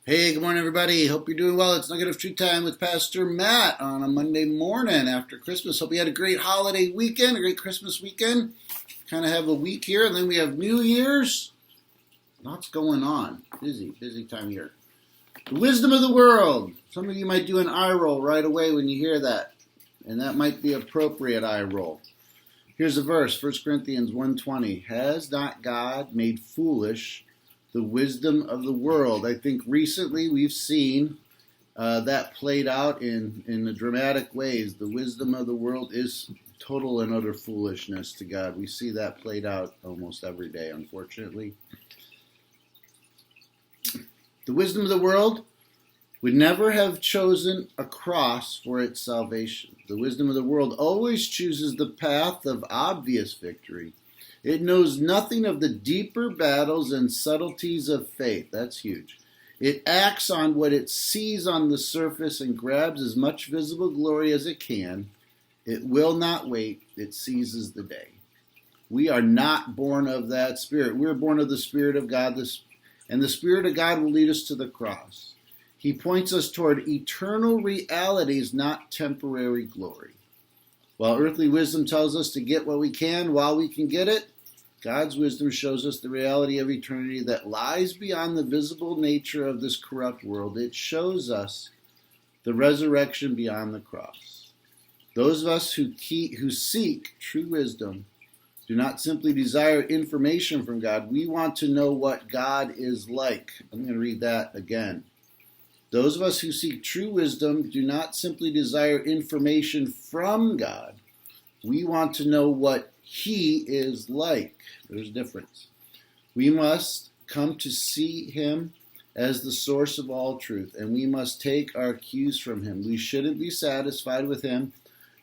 Hey, good morning, everybody. Hope you're doing well. It's Nugget of True Time with Pastor Matt on a Monday morning after Christmas. Hope you had a great holiday weekend, a great Christmas weekend. Kind of have a week here, and then we have New Year's. Lots going on. Busy time here. The wisdom of the world. Some of you might do an eye roll right away when you hear that, and that might be appropriate eye roll. Here's a verse, 1 Corinthians 1:20. Has not God made foolish the wisdom of the world? I think recently we've seen that played out in dramatic ways. The wisdom of the world is total and utter foolishness to God. We see that played out almost every day, unfortunately. The wisdom of the world would never have chosen a cross for its salvation. The wisdom of the world always chooses the path of obvious victory. It knows nothing of the deeper battles and subtleties of faith. That's huge. It acts on what it sees on the surface and grabs as much visible glory as it can. It will not wait. It seizes the day. We are not born of that spirit. We're born of the Spirit of God, and the Spirit of God will lead us to the cross. He points us toward eternal realities, not temporary glory. While earthly wisdom tells us to get what we can while we can get it, God's wisdom shows us the reality of eternity that lies beyond the visible nature of this corrupt world. It shows us the resurrection beyond the cross. Those of us who seek true wisdom do not simply desire information from God. We want to know what God is like. I'm going to read that again. Those of us who seek true wisdom do not simply desire information from God. We want to know what He is like. There's a difference. We must come to see Him as the source of all truth, and we must take our cues from Him. We shouldn't be satisfied with Him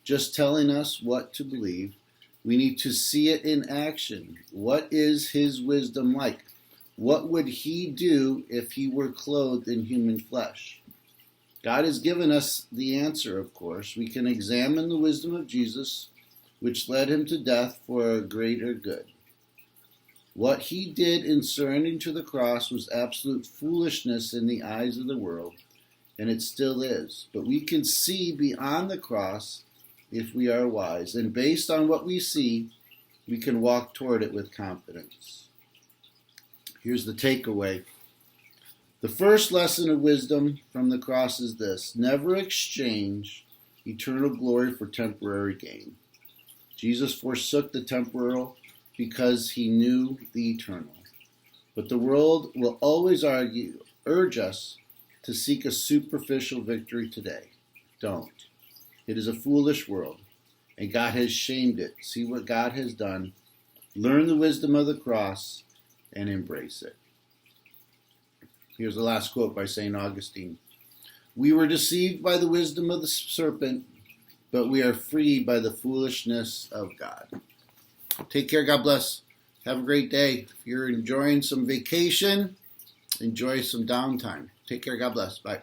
just telling us what to believe. We need to see it in action. What is His wisdom like? What would He do if He were clothed in human flesh? God has given us the answer, of course. We can examine the wisdom of Jesus, which led Him to death for a greater good. What He did in surrendering to the cross was absolute foolishness in the eyes of the world, and it still is. But we can see beyond the cross if we are wise, and based on what we see, we can walk toward it with confidence. Here's the takeaway. The first lesson of wisdom from the cross is this: never exchange eternal glory for temporary gain. Jesus forsook the temporal because He knew the eternal. But the world will always urge us to seek a superficial victory today. Don't. It is a foolish world, and God has shamed it. See what God has done. Learn the wisdom of the cross and embrace it. Here's the last quote by St. Augustine. We were deceived by the wisdom of the serpent, but we are freed by the foolishness of God. Take care. God bless. Have a great day. If you're enjoying some vacation, enjoy some downtime. Take care. God bless. Bye.